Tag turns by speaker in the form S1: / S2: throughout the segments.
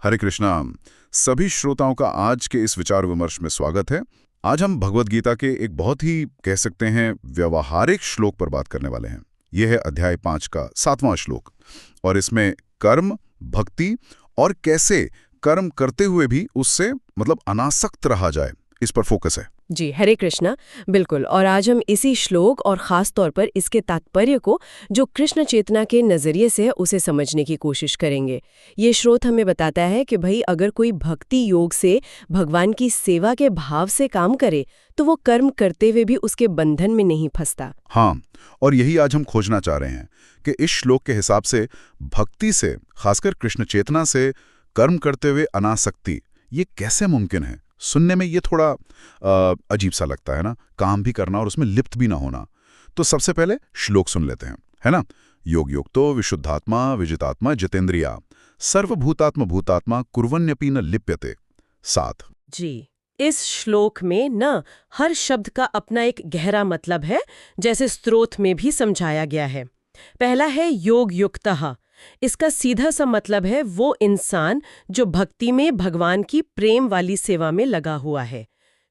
S1: हरे कृष्णा। सभी श्रोताओं का आज के इस विचार विमर्श में स्वागत है। आज हम भगवद गीता के एक बहुत ही कह सकते हैं व्यवहारिक श्लोक पर बात करने वाले हैं। यह है अध्याय 5 का 7वां श्लोक और इसमें कर्म, भक्ति और कैसे कर्म करते हुए भी उससे अनासक्त रहा जाए, इस पर फोकस है।
S2: जी, हरे कृष्णा। बिल्कुल। और आज हम इसी श्लोक और ख़ास तौर पर इसके तात्पर्य को जो कृष्ण चेतना के नज़रिए से है उसे समझने की कोशिश करेंगे। ये श्लोक हमें बताता है कि भाई अगर कोई भक्ति योग से भगवान की सेवा के भाव से काम करे तो वो कर्म करते हुए भी उसके बंधन में नहीं फंसता।
S1: हाँ, और यही आज हम खोजना चाह रहे हैं कि इस श्लोक के हिसाब से भक्ति से, खासकर कृष्ण चेतना से कर्म करते हुए अनासक्ति ये कैसे मुमकिन है। सुनने में ये थोड़ा अजीब सा लगता है ना, काम भी करना और उसमें लिप्त भी ना होना। तो सबसे पहले श्लोक सुन लेते हैं, है ना। योग युक्तो विशुद्धात्मा विजितात्मा जितेंद्रिया सर्वभूतात्म भूतात्मा कुर्वन्यपि न लिप्यते। 7।
S2: जी, इस श्लोक में न हर शब्द का अपना एक गहरा मतलब है, जैसे स्तोत्र में भी समझाया गया है। पहला है योग युक्तः। इसका सीधा सा मतलब है वो इंसान जो भक्ति में भगवान की प्रेम वाली सेवा में लगा हुआ है।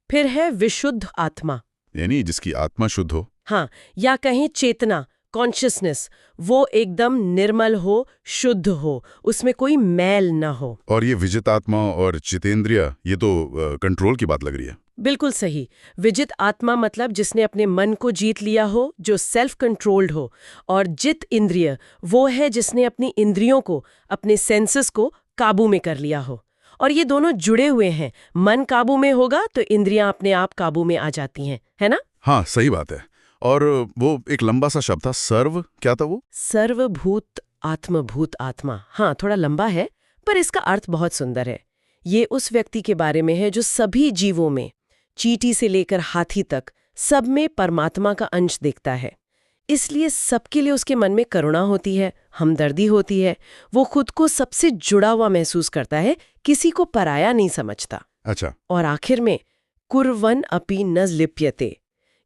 S2: फिर है विशुद्ध आत्मा,
S1: यानी जिसकी आत्मा शुद्ध हो।
S2: हाँ, या कहें चेतना, कॉन्शियसनेस, वो एकदम निर्मल हो, शुद्ध हो, उसमें कोई मैल न हो।
S1: और ये विजितात्मा और जितेंद्रिय, ये तो कंट्रोल की बात लग रही है।
S2: बिल्कुल सही। विजित आत्मा मतलब जिसने अपने मन को जीत लिया हो, जो सेल्फ कंट्रोल्ड हो। और जित इंद्रिय वो है जिसने अपनी इंद्रियों को, अपने सेंसेस को काबू में कर लिया हो। और ये दोनों जुड़े हुए हैं। मन काबू में होगा तो इंद्रियां अपने आप काबू में आ जाती हैं, है ना।
S1: हाँ, सही बात है। और वो एक लंबा सा शब्द था सर्व, क्या था वो?
S2: सर्वभूत आत्मभूत आत्मा। हाँ, थोड़ा लंबा है पर इसका अर्थ बहुत सुंदर है। ये उस व्यक्ति के बारे में है जो सभी जीवों में, चींटी से लेकर हाथी तक, सब में परमात्मा का अंश दिखता है। इसलिए सबके लिए उसके मन में करुणा होती है, हमदर्दी होती है। वो खुद को सबसे जुड़ा हुआ महसूस करता है, किसी को पराया नहीं समझता।
S1: अच्छा।
S2: और आखिर में कुर्वन अपि न लिप्यते,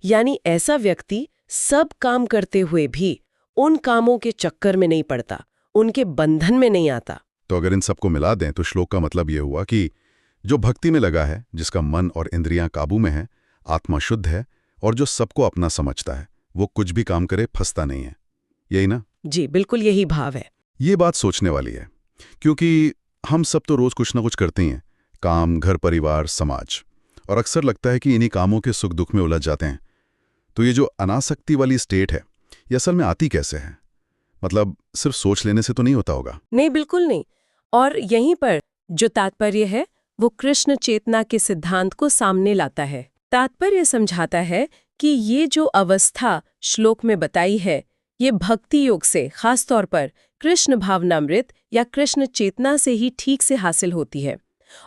S2: यानी ऐसा व्यक्ति सब काम करते हुए भी उन कामों के चक्कर में नहीं पड़ता, उनके बंधन में नहीं आता।
S1: तो अगर इन सबको मिला दें तो श्लोक का मतलब ये हुआ कि जो भक्ति में लगा है, जिसका मन और इंद्रियां काबू में है, आत्मा शुद्ध है और जो सबको अपना समझता है, वो कुछ भी काम करे फंसता नहीं है। यही ना?
S2: जी, बिल्कुल यही भाव है।
S1: ये बात सोचने वाली है, क्योंकि हम सब तो रोज कुछ ना कुछ करते ही हैं, काम, घर, परिवार, समाज, और अक्सर लगता है कि इन्हीं कामों के सुख दुख में उलझ जाते हैं। तो ये जो अनासक्ति वाली स्टेट है, ये असल में आती कैसे है? सिर्फ सोच लेने से तो नहीं होता होगा।
S2: नहीं, बिल्कुल नहीं। और यहीं पर जो तात्पर्य है वो कृष्ण चेतना के सिद्धांत को सामने लाता है। तात्पर्य समझाता है कि ये जो अवस्था श्लोक में बताई है, ये भक्ति योग से, खास तौर पर कृष्ण भावनामृत या कृष्ण चेतना से ही ठीक से हासिल होती है।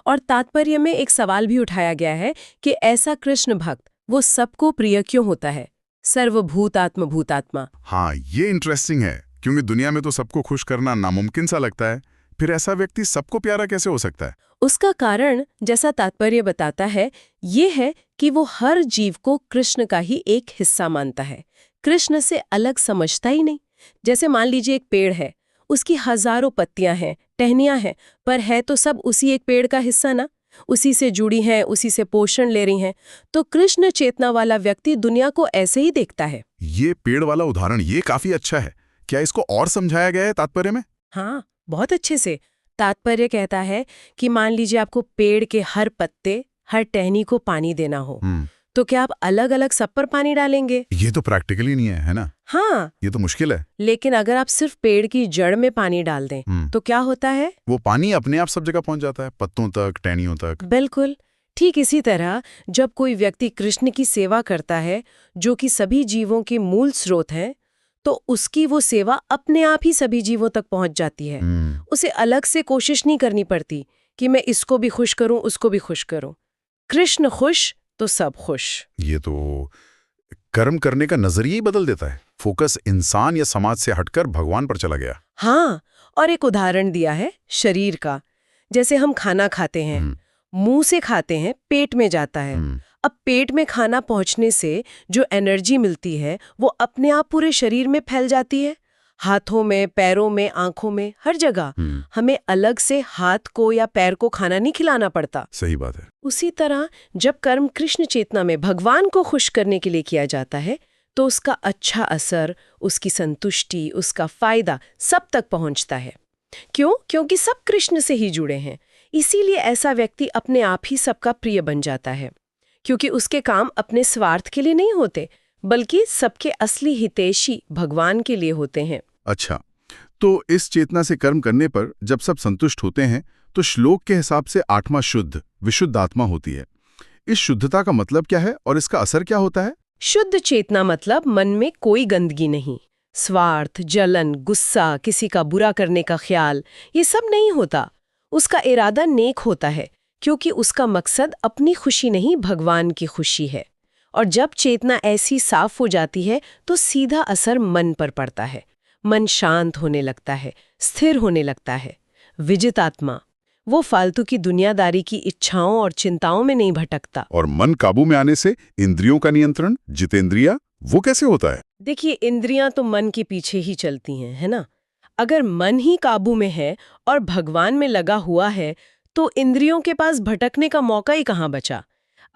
S2: और तात्पर्य में एक सवाल भी उठाया गया है कि ऐसा कृष्ण भक्त वो सबको प्रिय क्यों होता है, सर्वभूतात्म भूतात्मा।
S1: हाँ, ये इंटरेस्टिंग है, क्योंकि दुनिया में तो सबको खुश करना नामुमकिन सा लगता है। फिर ऐसा व्यक्ति सबको प्यारा कैसे हो सकता है?
S2: उसका कारण, जैसा तात्पर्य बताता है, ये है कि वो हर जीव को कृष्ण का ही एक हिस्सा मानता है, कृष्ण से अलग समझता ही नहीं। जैसे मान लीजिए एक पेड़ है, उसकी हजारों पत्तियां हैं, टहनियां हैं, पर है तो सब उसी एक पेड़ का हिस्सा ना, उसी से जुड़ी हैं, उसी से पोषण ले रही हैं। तो कृष्ण चेतना वाला व्यक्ति दुनिया को ऐसे ही देखता है।
S1: ये पेड़ वाला उदाहरण ये काफी अच्छा है। क्या इसको और समझाया गया है तात्पर्य में?
S2: हाँ, बहुत अच्छे से। तात्पर्य कहता है कि मान लीजिए आपको पेड़ के हर पत्ते, हर टहनी को पानी देना हो, तो क्या आप अलग अलग सब पर पानी डालेंगे?
S1: ये तो प्रैक्टिकली नहीं है ना?
S2: हाँ,
S1: ये तो मुश्किल है।
S2: लेकिन अगर आप सिर्फ पेड़ की जड़ में पानी डाल दें तो क्या होता है?
S1: वो पानी अपने आप सब जगह पहुंच जाता है, पत्तों तक, टहनियों तक।
S2: बिल्कुल ठीक इसी तरह जब कोई व्यक्ति कृष्ण की सेवा करता है, जो कि सभी जीवों के मूल स्रोत हैं, तो उसकी वो सेवा अपने आप ही सभी जीवों तक पहुंच जाती है। उसे अलग से कोशिश नहीं करनी पड़ती कि मैं इसको भी खुश करूं, उसको भी खुश करूं। कृष्ण खुश तो सब खुश।
S1: ये तो कर्म करने का नजरिया ही बदल देता है। फोकस इंसान या समाज से हटकर भगवान पर चला गया।
S2: हाँ, और एक उदाहरण दिया है शरीर का। जैसे हम खाना खाते हैं, मुंह से खाते हैं, पेट में जाता है। अब पेट में खाना पहुंचने से जो एनर्जी मिलती है वो अपने आप पूरे शरीर में फैल जाती है। हाथों में, पैरों में, आंखों में, हर जगह हमें अलग से हाथ को या पैर को खाना नहीं खिलाना पड़ता।
S1: सही बात है।
S2: उसी तरह जब कर्म कृष्ण चेतना में भगवान को खुश करने के लिए किया जाता है तो उसका अच्छा असर, उसकी संतुष्टि, उसका फायदा सब तक पहुंचता है। क्यों? क्योंकि सब कृष्ण से ही जुड़े हैं। इसीलिए ऐसा व्यक्ति अपने आप ही सबका प्रिय बन जाता है, क्योंकि उसके काम अपने स्वार्थ के लिए नहीं होते, बल्कि सबके असली हितैषी भगवान के लिए होते हैं।
S1: अच्छा, तो इस चेतना से कर्म करने पर जब सब संतुष्ट होते हैं तो श्लोक के हिसाब से आत्मा शुद्ध, विशुद्ध आत्मा होती है। इस शुद्धता का मतलब क्या है और इसका असर क्या होता है?
S2: शुद्ध चेतना मतलब मन में कोई गंदगी नहीं, स्वार्थ, जलन, गुस्सा, किसी का बुरा करने का ख्याल, ये सब नहीं होता। उसका इरादा नेक होता है, क्योंकि उसका मकसद अपनी खुशी नहीं, भगवान की खुशी है। और जब चेतना ऐसी साफ हो जाती है तो सीधा असर मन पर पड़ता है। मन शांत होने लगता है, स्थिर होने लगता है। विजितात्मा वो फालतू की दुनियादारी की इच्छाओं और चिंताओं में नहीं भटकता।
S1: और मन काबू में आने से इंद्रियों का नियंत्रण, जितेंद्रिया, वो कैसे होता है?
S2: देखिए, इंद्रियां तो मन के पीछे ही चलती हैं, है ना? अगर मन ही काबू में है और भगवान में लगा हुआ है तो इंद्रियों के पास भटकने का मौका ही कहाँ बचा।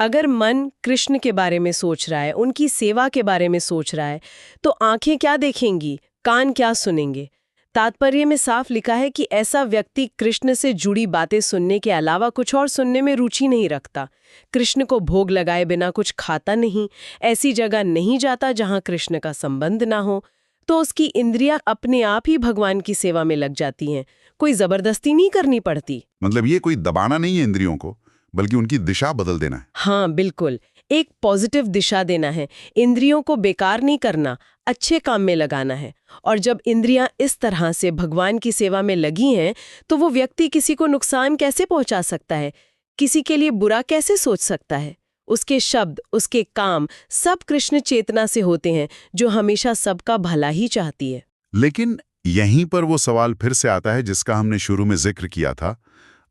S2: अगर मन कृष्ण के बारे में सोच रहा है, उनकी सेवा के बारे में सोच रहा है, तो आंखें क्या देखेंगी, कान क्या सुनेंगे? तात्पर्य में साफ लिखा है कि ऐसा व्यक्ति कृष्ण से जुड़ी बातें सुनने के अलावा कुछ और सुनने में रुचि नहीं रखता। कृष्ण को भोग लगाए बिना कुछ खाता नहीं, ऐसी जगह नहीं जाता जहां कृष्ण का संबंध ना हो। तो उसकी इंद्रियां अपने आप ही भगवान की सेवा में लग जाती हैं, कोई जबरदस्ती नहीं करनी पड़ती।
S1: मतलब ये कोई दबाना नहीं है इंद्रियों को, बल्कि उनकी दिशा बदल देना है।
S2: हाँ बिल्कुल, एक पॉजिटिव दिशा देना है। इंद्रियों को बेकार नहीं करना, अच्छे काम में लगाना है। और जब इंद्रियां इस तरह से भगवान की सेवा में लगी हैं तो वो व्यक्ति किसी को नुकसान कैसे पहुंचा सकता है, किसी के लिए बुरा कैसे सोच सकता है? उसके शब्द, उसके काम सब कृष्ण चेतना से होते हैं, जो हमेशा सबका भला ही चाहती है।
S1: लेकिन यहीं पर वो सवाल फिर से आता है जिसका हमने शुरू में जिक्र किया था।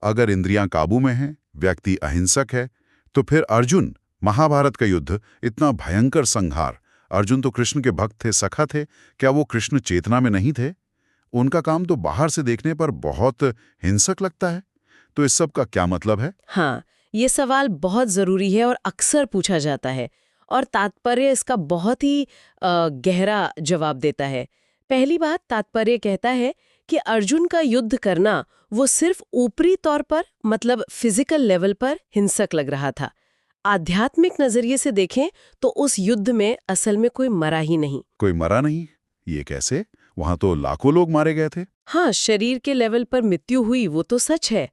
S1: अगर इंद्रियां काबू में हैं, व्यक्ति अहिंसक है, तो फिर अर्जुन, महाभारत का युद्ध, इतना भयंकर संहार, अर्जुन तो कृष्ण के भक्त थे, सखा थे, क्या वो कृष्ण चेतना में नहीं थे? उनका काम तो बाहर से देखने पर बहुत हिंसक लगता है। तो इस सब का क्या मतलब है?
S2: हाँ, ये सवाल बहुत जरूरी है और अक्सर पूछा जाता है, और तात्पर्य इसका बहुत ही गहरा जवाब देता है। पहली बात, तात्पर्य कहता है कि अर्जुन का युद्ध करना वो सिर्फ ऊपरी तौर पर, मतलब फिजिकल लेवल पर हिंसक लग रहा था। आध्यात्मिक नजरिए से देखें तो उस युद्ध में असल में कोई मरा ही नहीं।
S1: कोई मरा नहीं? ये कैसे? वहां तो लाखों लोग मारे गए थे।
S2: हाँ, शरीर के लेवल पर मृत्यु हुई वो तो सच है,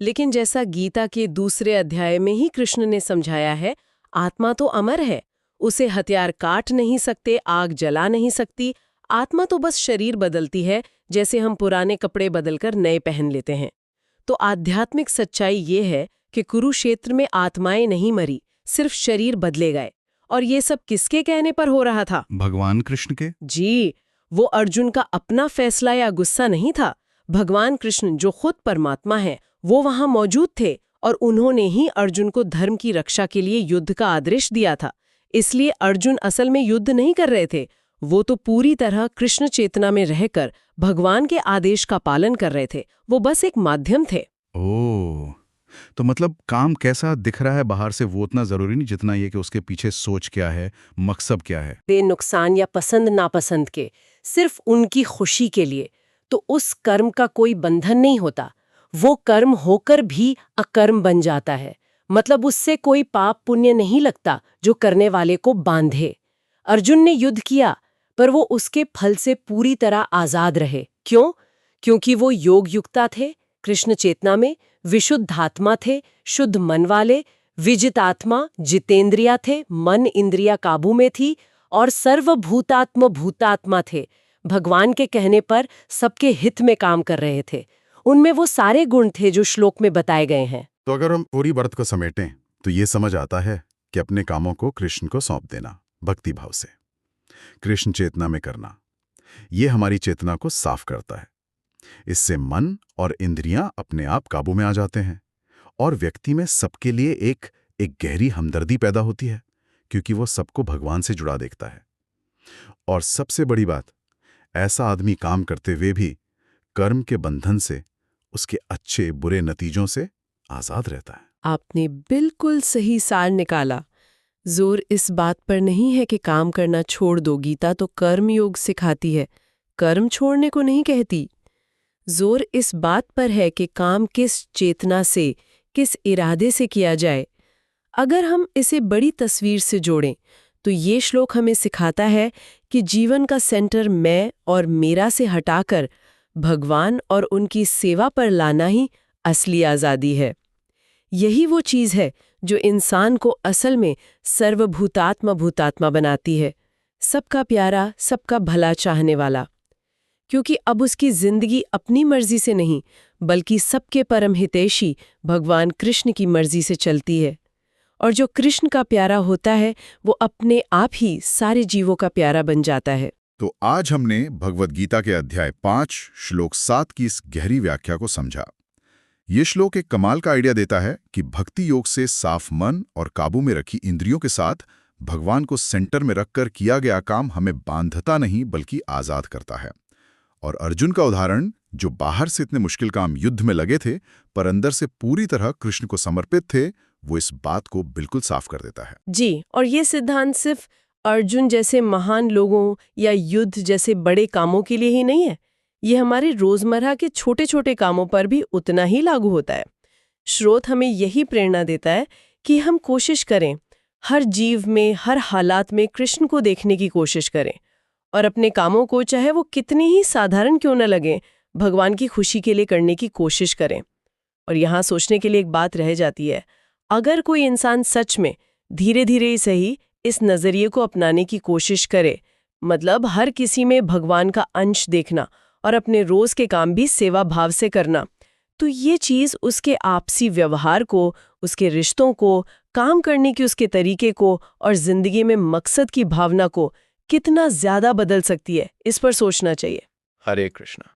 S2: लेकिन जैसा गीता के दूसरे अध्याय में ही कृष्ण ने समझाया है, आत्मा तो अमर है। उसे हथियार काट नहीं सकते, आग जला नहीं सकती। आत्मा तो बस शरीर बदलती है, जैसे हम पुराने कपड़े बदलकर नए पहन लेते हैं। तो आध्यात्मिक सच्चाई ये है कि कुरुक्षेत्र में आत्माएं नहीं मरी, सिर्फ शरीर बदले गए। और ये सब किसके कहने पर हो रहा था?
S1: भगवान कृष्ण के।
S2: जी, वो अर्जुन का अपना फैसला या गुस्सा नहीं था। भगवान कृष्ण, जो खुद परमात्मा है, वो वहां मौजूद थे और उन्होंने ही अर्जुन को धर्म की रक्षा के लिए युद्ध का आदेश दिया था। इसलिए अर्जुन असल में युद्ध नहीं कर रहे थे, वो तो पूरी तरह कृष्ण चेतना में रहकर भगवान के आदेश का पालन कर रहे थे। वो बस एक माध्यम थे।
S1: ओह, तो मतलब काम कैसा दिख रहा है बाहर से वो उतना जरूरी नहीं जितना ये कि उसके पीछे सोच क्या है, मकसद क्या है।
S2: बेनुकसान या पसंद नापसंद के, सिर्फ उनकी खुशी के लिए, तो उस कर्म का कोई बंधन नहीं होता। वो कर्म होकर भी अकर्म बन जाता है, मतलब उससे कोई पाप पुण्य नहीं लगता जो करने वाले को बांधे। अर्जुन ने युद्ध किया, पर वो उसके फल से पूरी तरह आजाद रहे। क्यों? क्योंकि वो योग युक्ता थे, कृष्ण चेतना में, विशुद्धात्मा थे, शुद्ध मन वाले, विजितात्मा, जितेंद्रिया थे, मन इंद्रिया काबू में थी, और सर्वभूतात्म भूतात्मा थे, भगवान के कहने पर सबके हित में काम कर रहे थे। उनमें वो सारे गुण थे जो श्लोक में बताए गए हैं।
S1: तो अगर हम पूरी बात को समेटें तो ये समझ आता है कि अपने कामों को कृष्ण को सौंप देना, भक्ति भाव से कृष्ण चेतना में करना, ये हमारी चेतना को साफ करता है। इससे मन और इंद्रियां अपने आप काबू में आ जाते हैं और व्यक्ति में सबके लिए एक गहरी हमदर्दी पैदा होती है, क्योंकि वो सबको भगवान से जुड़ा देखता है। और सबसे बड़ी बात, ऐसा आदमी काम करते हुए भी कर्म के बंधन से, उसके अच्छे बुरे नतीजों से आजाद रहता है।
S2: आपने बिल्कुल सही सार निकाला। जोर इस बात पर नहीं है कि काम करना छोड़ दो, गीता तो कर्म योग सिखाती है, कर्म छोड़ने को नहीं कहती। जोर इस बात पर है कि काम किस चेतना से, किस इरादे से किया जाए। अगर हम इसे बड़ी तस्वीर से जोड़ें तो ये श्लोक हमें सिखाता है कि जीवन का सेंटर मैं और मेरा से हटाकर भगवान और उनकी सेवा पर लाना ही असली आज़ादी है। यही वो चीज़ है जो इंसान को असल में सर्वभूतात्मा भूतात्मा बनाती है, सबका प्यारा, सबका भला चाहने वाला। क्योंकि अब उसकी जिंदगी अपनी मर्जी से नहीं, बल्कि सबके परम हितैषी भगवान कृष्ण की मर्जी से चलती है। और जो कृष्ण का प्यारा होता है वो अपने आप ही सारे जीवों का प्यारा बन जाता है।
S1: तो आज हमने भगवद गीता के अध्याय 5 श्लोक 7 की इस गहरी व्याख्या को समझा। ये श्लोक एक कमाल का आइडिया देता है कि भक्ति योग से साफ मन और काबू में रखी इंद्रियों के साथ भगवान को सेंटर में रखकर किया गया काम हमें बांधता नहीं बल्कि आजाद करता है। और अर्जुन का उदाहरण, जो बाहर से इतने मुश्किल काम युद्ध में लगे थे पर अंदर से पूरी तरह कृष्ण को समर्पित थे, वो इस बात को बिल्कुल साफ कर देता है।
S2: जी, और ये सिद्धांत सिर्फ अर्जुन जैसे महान लोगों या युद्ध जैसे बड़े कामों के लिए ही नहीं है, ये हमारे रोजमर्रा के छोटे छोटे कामों पर भी उतना ही लागू होता है। स्रोत हमें यही प्रेरणा देता है कि हम कोशिश करें, हर जीव में, हर हालात में कृष्ण को देखने की कोशिश करें और अपने कामों को, चाहे वो कितने ही साधारण क्यों न लगे, भगवान की खुशी के लिए करने की कोशिश करें। और यहाँ सोचने के लिए एक बात रह जाती है, अगर कोई इंसान सच में धीरे धीरे ही सही इस नज़रिए को अपनाने की कोशिश करे, मतलब हर किसी में भगवान का अंश देखना और अपने रोज के काम भी सेवा भाव से करना, तो ये चीज़ उसके आपसी व्यवहार को, उसके रिश्तों को, काम करने के उसके तरीके को और जिंदगी में मकसद की भावना को कितना ज्यादा बदल सकती है, इस पर सोचना चाहिए।
S3: हरे कृष्णा।